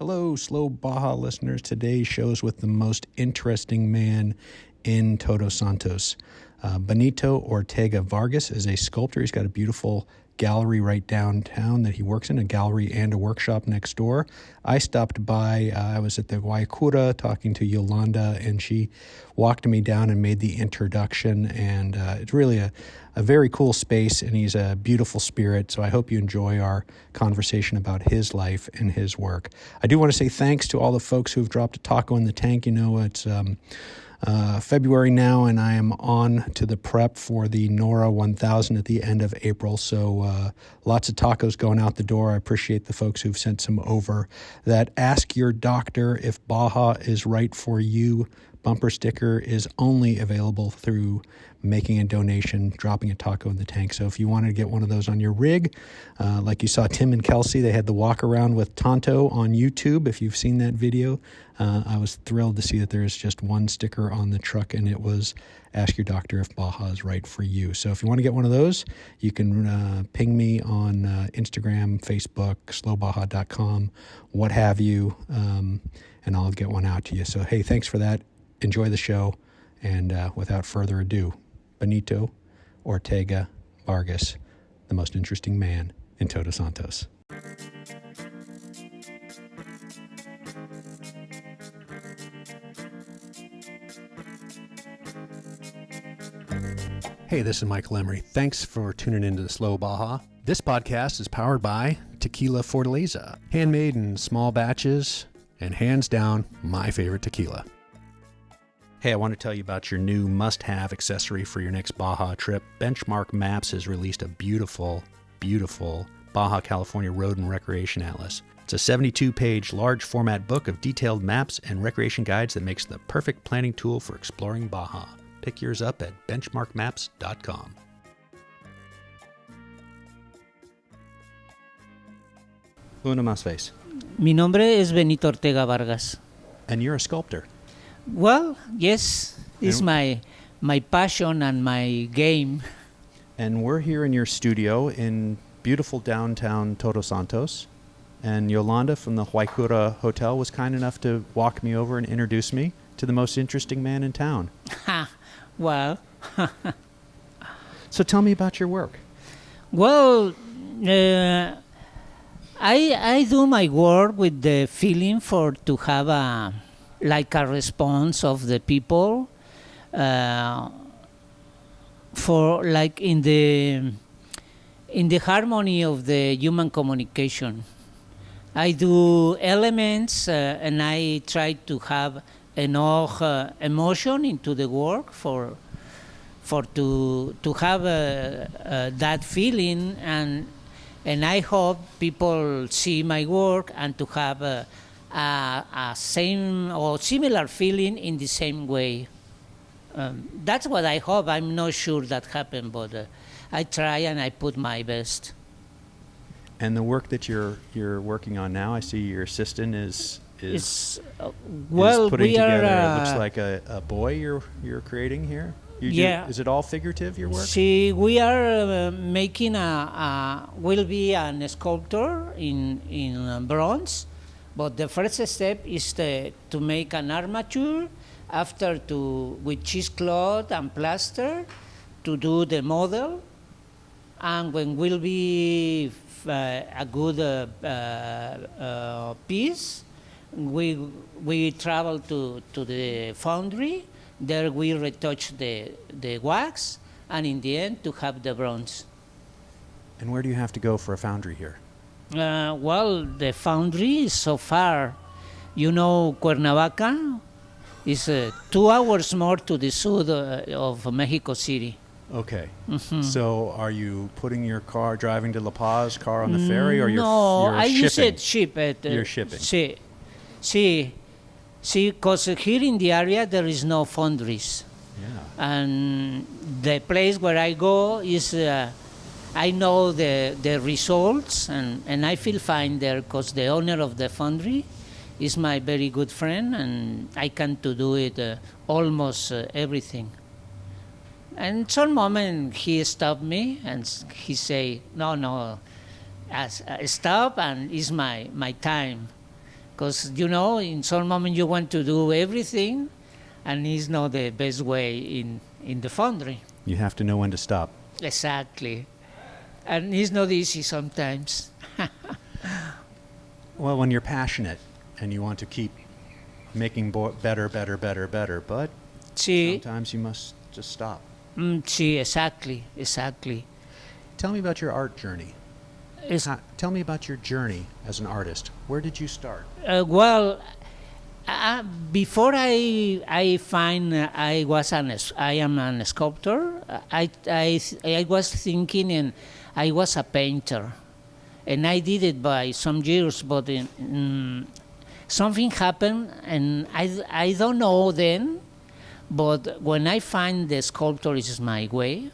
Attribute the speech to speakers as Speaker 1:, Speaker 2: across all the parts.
Speaker 1: Hello, Slow Baja listeners. Today's show is with the most interesting man in Todos Santos. Benito Ortega Vargas is a sculptor. He's got a beautiful gallery right downtown that he works in, a gallery and a workshop next door. I stopped by. I was at the Cultura talking to Yolanda, and she walked me down and made the introduction. And it's really a very cool space, and he's a beautiful spirit. So I hope you enjoy our conversation about his life and his work. I do want to say thanks to all the folks who've dropped a taco in the tank. You know, it's February now, and I am on to the prep for the Nora 1000 at the end of April. So lots of tacos going out the door. I appreciate the folks who've sent some over. That Ask Your Doctor If Baja is Right for You bumper sticker is only available through making a donation, dropping a taco in the tank. So if you wanted to get one of those on your rig, like you saw Tim and Kelsey, they had the walk around with Tonto on YouTube. If you've seen that video, I was thrilled to see that there's just one sticker on the truck, and it was Ask Your Doctor If Baja is Right for You. So if you want to get one of those, you can ping me on Instagram, Facebook, slowbaja.com, what have you, and I'll get one out to you. So, hey, thanks for that. Enjoy the show. And without further ado, Benito Ortega Vargas, the most interesting man in Todos Santos. Hey, this is Michael Emery. Thanks for tuning into the Slow Baja. This podcast is powered by Tequila Fortaleza, handmade in small batches, and hands down, my favorite tequila. Hey, I want to tell you about your new must-have accessory for your next Baja trip. Benchmark Maps has released a beautiful, beautiful Baja California Road and Recreation Atlas. It's a 72-page, large-format book of detailed maps and recreation guides that makes the perfect planning tool for exploring Baja. Pick yours up at benchmarkmaps.com. Una más vez.
Speaker 2: Mi nombre es Benito Ortega Vargas.
Speaker 1: And you're a sculptor.
Speaker 2: Well, yes, it's my passion and my game.
Speaker 1: And we're here in your studio in beautiful downtown Todos Santos. And Yolanda from the Cultura Hotel was kind enough to walk me over and introduce me to the most interesting man in town.
Speaker 2: Well.
Speaker 1: So tell me about your work.
Speaker 2: Well, I do my work with the feeling to have a response of the people, for like in the harmony of the human communication. I do elements and I try to have enough emotion into the work for to have that feeling, and I hope people see my work and to have a same or similar feeling in the same way. That's what I hope. I'm not sure that happened, but I try and I put my best.
Speaker 1: And the work that you're working on now, I see your assistant is
Speaker 2: well,
Speaker 1: putting
Speaker 2: we
Speaker 1: together.
Speaker 2: Are,
Speaker 1: it looks like a boy you're creating here. Is it all figurative, your work?
Speaker 2: See, we are making will be a sculptor in bronze. But the first step is to make an armature, after with cheesecloth and plaster to do the model, and when will be a good piece, we travel to the foundry. There we retouch the wax, and in the end to have the bronze.
Speaker 1: And where do you have to go for a foundry here?
Speaker 2: Well, the foundry is so far. You know, Cuernavaca is 2 hours more to the south of Mexico City.
Speaker 1: Okay. Mm-hmm. So are you putting your car, driving to La Paz, car on the ferry, or you're
Speaker 2: I
Speaker 1: shipping?
Speaker 2: use it ship.
Speaker 1: You're shipping.
Speaker 2: See, because here in the area there is no foundries.
Speaker 1: Yeah.
Speaker 2: And the place where I go is... I know the results, and I feel fine there because the owner of the foundry is my very good friend, and I can to do it almost everything. And some moment he stopped me and he say, no, stop, and it's my time. Because, in some moment you want to do everything, and it's not the best way in the foundry.
Speaker 1: You have to know when to stop.
Speaker 2: Exactly. And it's not easy sometimes.
Speaker 1: Well, when you're passionate and you want to keep making better, but
Speaker 2: Sí,
Speaker 1: sometimes you must just stop.
Speaker 2: sí, exactly.
Speaker 1: Tell me about your art journey.
Speaker 2: Es-
Speaker 1: Tell me about your journey as an artist. Where did you start?
Speaker 2: well, before I find I am a sculptor. I was thinking, and I was a painter, and I did it by some years. But something happened, and I don't know then. But when I find the sculptor is my way,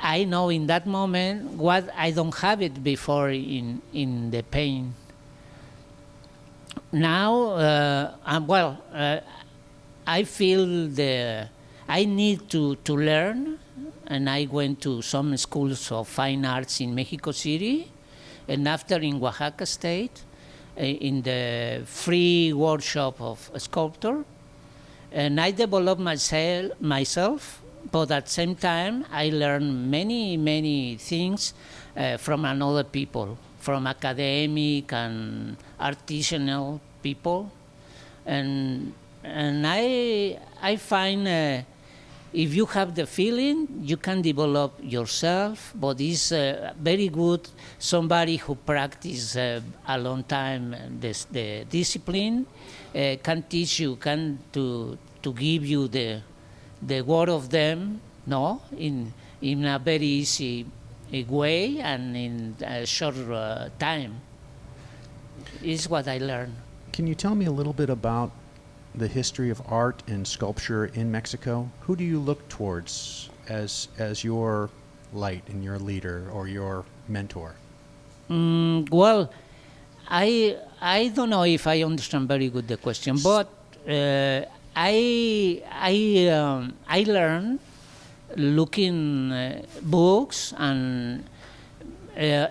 Speaker 2: I know in that moment what I don't have it before in the paint. Now, I feel I need to learn, and I went to some schools of fine arts in Mexico City, and after in Oaxaca State, in the free workshop of a sculptor, and I developed myself, but at the same time, I learned many things from another people, from academic and artisanal people, and I find if you have the feeling, you can develop yourself. But it's very good somebody who practice a long time the discipline can teach you, to give you the word of them, no, in a very easy way and in a short time. Is what I learned.
Speaker 1: Can you tell me a little bit about the history of art and sculpture in Mexico? Who do you look towards as your light and your leader or your mentor?
Speaker 2: Well, I don't know if I understand very good the question, but I learned looking books and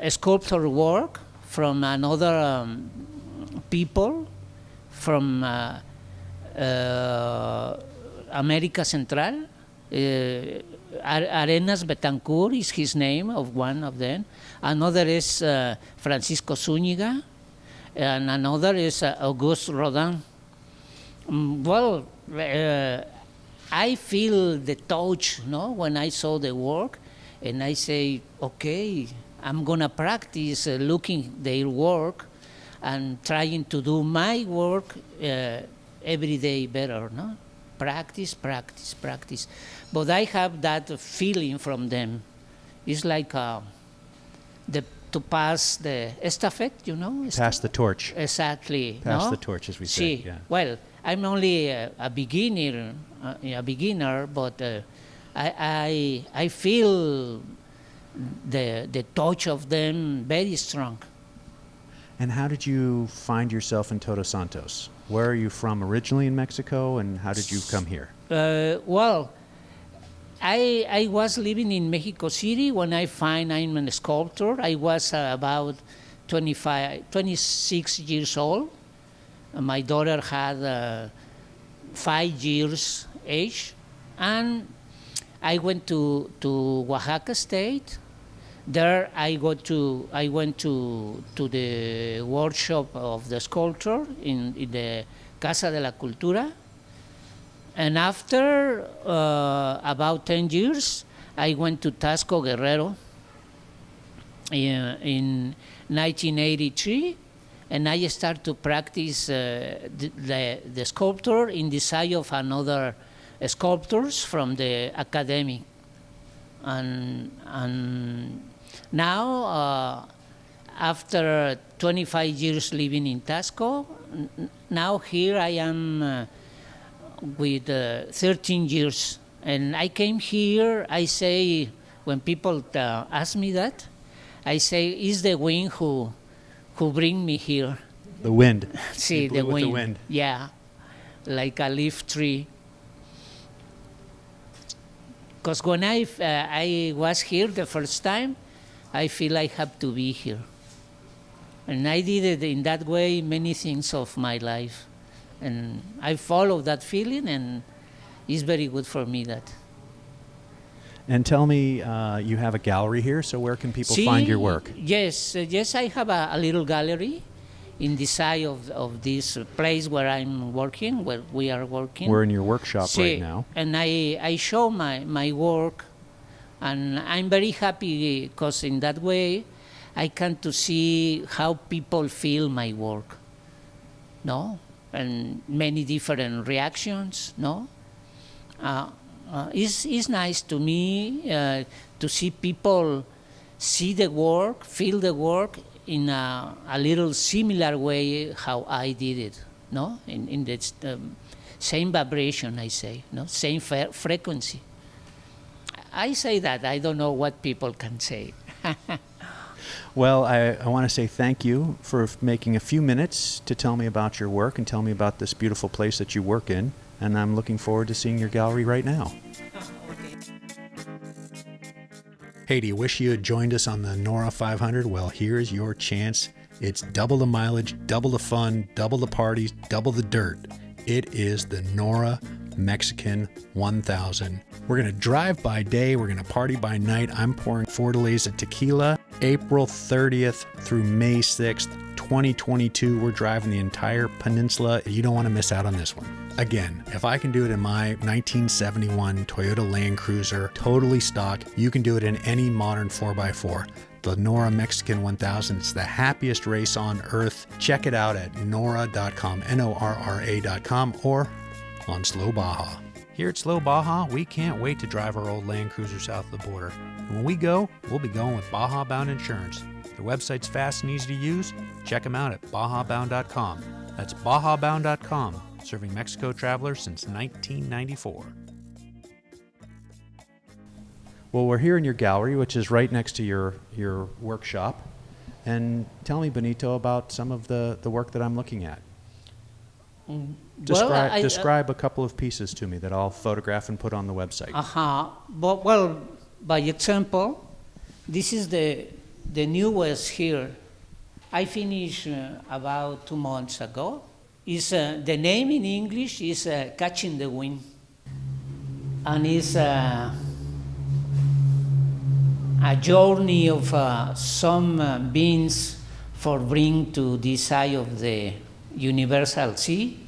Speaker 2: sculptor work from another people from America Central. Arenas Betancourt is his name, of one of them. Another is Francisco Zúñiga, and another is Auguste Rodin. I feel the touch, no, when I saw the work, and I say, okay, I'm gonna practice looking their work and trying to do my work every day better, no? Practice. But I have that feeling from them. It's like to pass the estafette,
Speaker 1: Pass the torch.
Speaker 2: Exactly.
Speaker 1: Pass
Speaker 2: no?
Speaker 1: the torch, as we say.
Speaker 2: See,
Speaker 1: Yeah.
Speaker 2: well, I'm only a beginner, but I feel the touch of them very strong.
Speaker 1: And how did you find yourself in Todos Santos? Where are you from originally in Mexico, and how did you come here?
Speaker 2: I was living in Mexico City when I find I'm a sculptor. I was about 26 years old. My daughter had 5 years age, and I went to Oaxaca State. There I went to the workshop of the sculptor in the Casa de la Cultura. And after about 10 years, I went to Taxco, Guerrero in 1983, and I started to practice the sculptor in the side of another sculptors from the academy. And now, after 25 years living in Taxco, now here I am with 13 years. And I came here, I say, when people ask me that, I say, it's the wind who bring me here.
Speaker 1: The wind.
Speaker 2: See,
Speaker 1: the
Speaker 2: wind.
Speaker 1: The wind.
Speaker 2: Yeah, like a leaf tree. Because when I was here the first time, I feel I have to be here. And I did it in that way many things of my life. And I follow that feeling, and it's very good for me that.
Speaker 1: And tell me, you have a gallery here, so where can people find your work?
Speaker 2: Yes, yes, I have a little gallery in the side of this place where I'm working, where we are working.
Speaker 1: We're in your workshop right now.
Speaker 2: And I show my work, and I'm very happy because in that way I can to see how people feel my work, no? And many different reactions, no? It's nice to me to see people see the work, feel the work in a little similar way how I did it, no? In the same vibration, I say, no? Same frequency. I say that. I don't know what people can say.
Speaker 1: Well, I want to say thank you for making a few minutes to tell me about your work and tell me about this beautiful place that you work in. And I'm looking forward to seeing your gallery right now. Hey, do you wish you had joined us on the Nora 500? Well, here's your chance. It's double the mileage, double the fun, double the parties, double the dirt. It is the Nora Mexican 1000. We're going to drive by day. We're going to party by night. I'm pouring 4 delays of tequila. April 30th through May 6th, 2022. We're driving the entire peninsula. You don't want to miss out on this one. Again, if I can do it in my 1971 Toyota Land Cruiser, totally stock, you can do it in any modern 4x4. The Nora Mexican 1000. It's the happiest race on earth. Check it out at nora.com, NORRA.com, or on Slow Baja. Here at Slow Baja, we can't wait to drive our old Land Cruiser south of the border. And when we go, we'll be going with Baja Bound Insurance. Their website's fast and easy to use. Check them out at bajabound.com. That's bajabound.com, serving Mexico travelers since 1994. Well, we're here in your gallery, which is right next to your workshop. And tell me, Benito, about some of the work that I'm looking at. Describe a couple of pieces to me that I'll photograph and put on the website.
Speaker 2: Well, by example, this is the newest here. I finished about 2 months ago. The name in English is Catching the Wind. And it's a journey of some beings for bring to this side of the universal sea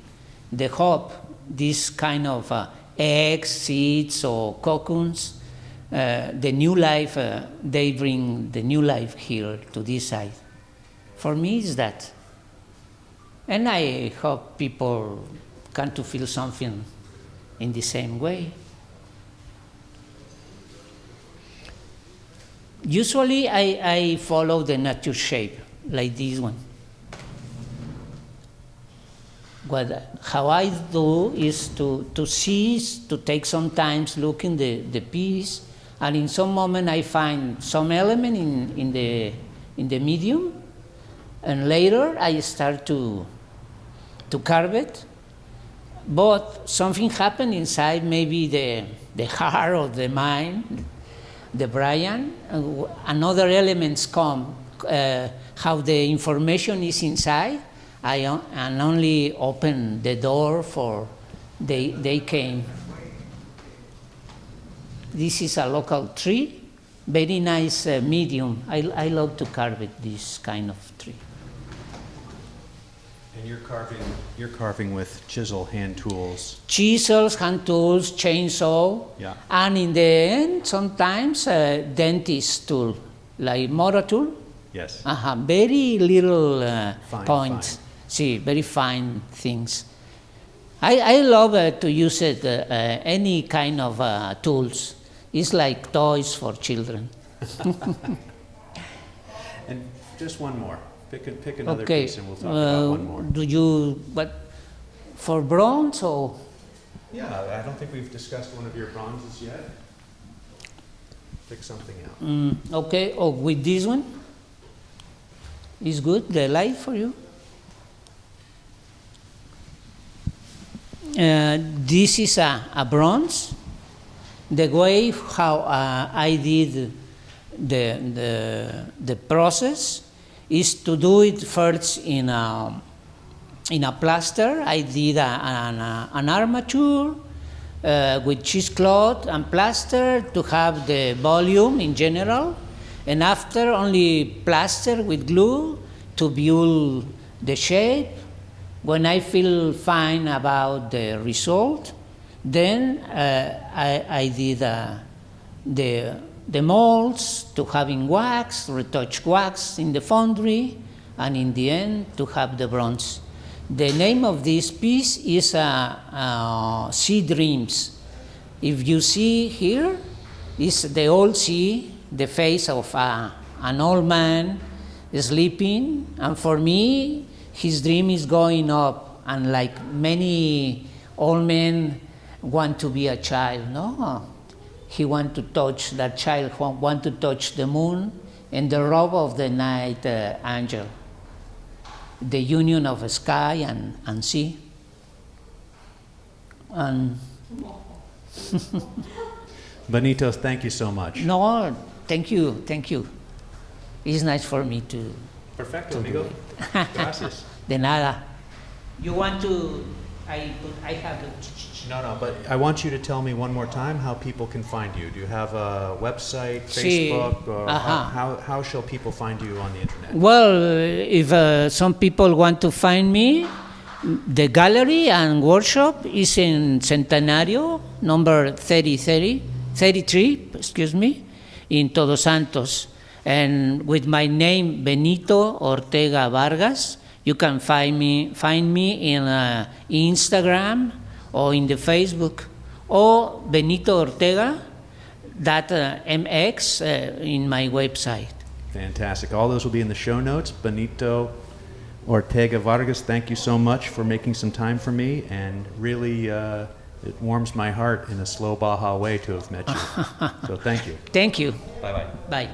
Speaker 2: the hope, this kind of eggs, seeds, or cocoons, the new life, they bring the new life here to this side. For me, it's that. And I hope people come to feel something in the same way. Usually, I follow the nature shape, like this one. How I do is to seize, to take some time, look in the piece, and in some moment I find some element in the medium, and later I start to carve it. But something happened inside, maybe the heart or the mind, the brain, and other elements come. How the information is inside, and only open the door for they came. This is a local tree, very nice medium. I love to carve it, this kind of tree.
Speaker 1: And you're carving with chisel hand tools.
Speaker 2: Chisels, hand tools, chainsaw,
Speaker 1: yeah.
Speaker 2: And in the end, sometimes dentist tool, like motor tool.
Speaker 1: Yes.
Speaker 2: Very little points.
Speaker 1: Fine.
Speaker 2: See, very fine things. I love to use it, any kind of tools. It's like toys for children.
Speaker 1: And just one more. Pick another piece and we'll talk about one more.
Speaker 2: Do you, for bronze or?
Speaker 1: Yeah, I don't think we've discussed one of your bronzes yet. Pick something out.
Speaker 2: Okay, with this one? Is good, the light for you? This is a bronze. The way how I did the process is to do it first in a plaster. I did an armature with cheesecloth and plaster to have the volume in general, and after only plaster with glue to build the shape. When I feel fine about the result, then I did the molds to having wax, retouch wax in the foundry, and in the end to have the bronze. The name of this piece is Sea Dreams. If you see here, is the old sea, the face of an old man sleeping, and for me, his dream is going up, and like many old men want to be a child, no? He want to touch, that child want to touch the moon and the robe of the night angel, the union of sky and sea. And
Speaker 1: Benito, thank you so much.
Speaker 2: no, thank you. It's nice for me to.
Speaker 1: Perfecto, amigo. Gracias.
Speaker 2: De nada. You want to? I have the.
Speaker 1: No, but I want you to tell me one more time how people can find you. Do you have a website,
Speaker 2: Sí.
Speaker 1: Facebook? Or
Speaker 2: Ajá.
Speaker 1: how shall people find you on the internet?
Speaker 2: Well, if some people want to find me, the gallery and workshop is in Centenario, number 33, in Todos Santos. And with my name, Benito Ortega Vargas, you can find me in Instagram or in the Facebook, or Benito Ortega, MX in my website.
Speaker 1: Fantastic. All those will be in the show notes. Benito Ortega Vargas, thank you so much for making some time for me, and really it warms my heart in a slow Baja way to have met you. So thank you.
Speaker 2: Thank you.
Speaker 1: Bye-bye.
Speaker 2: Bye.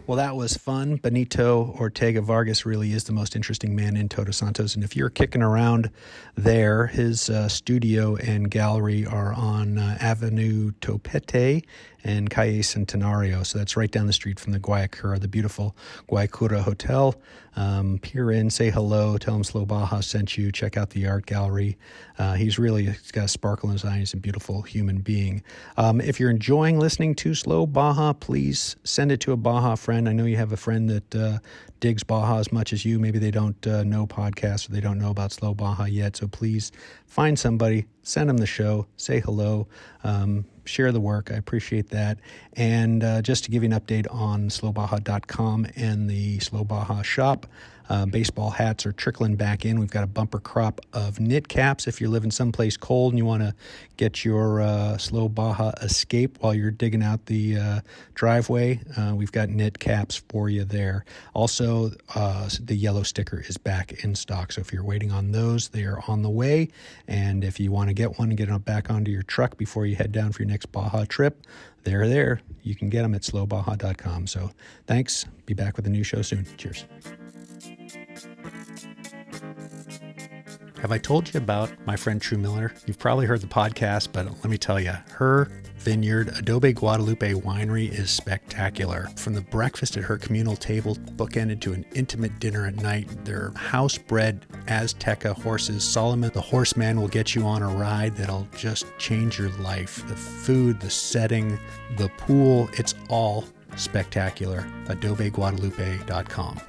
Speaker 1: Well, that was fun. Benito Ortega Vargas really is the most interesting man in Todos Santos. And if you're kicking around there, his studio and gallery are on Avenue Topete and Calle Centenario. So that's right down the street from the Guayacura, the beautiful Guayacura Hotel. Peer in, say hello, tell him Slow Baja sent you, check out the art gallery. He's got a sparkle in his eye. He's a beautiful human being. If you're enjoying listening to Slow Baja, please send it to a Baja friend. I know you have a friend that digs Baja as much as you. Maybe they don't know podcasts or they don't know about Slow Baja yet. So please find somebody, send them the show, say hello, share the work. I appreciate that. And just to give you an update on slowbaja.com and the Slow Baja shop, baseball hats are trickling back in. We've got a bumper crop of knit caps. If you're living someplace cold and you want to get your Slow Baja escape while you're digging out the driveway, we've got knit caps for you there. Also, the yellow sticker is back in stock. So if you're waiting on those, they are on the way. And if you want to get one and get them back onto your truck before you head down for your next Baja trip, they're there. You can get them at slowbaja.com. So thanks. Be back with a new show soon. Cheers. Have I told you about my friend True Miller? You've probably heard the podcast, but let me tell you, her vineyard, Adobe Guadalupe Winery, is spectacular. From the breakfast at her communal table, bookended to an intimate dinner at night, their house-bred Azteca horses, Solomon the horseman, will get you on a ride that'll just change your life. The food, the setting, the pool, it's all spectacular. AdobeGuadalupe.com.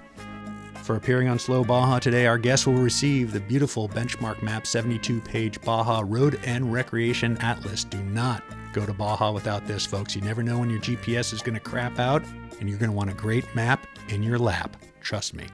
Speaker 1: For appearing on Slow Baja today, our guest will receive the beautiful Benchmark Map 72-page Baja Road and Recreation Atlas. Do not go to Baja without this, folks. You never know when your GPS is going to crap out, and you're going to want a great map in your lap. Trust me.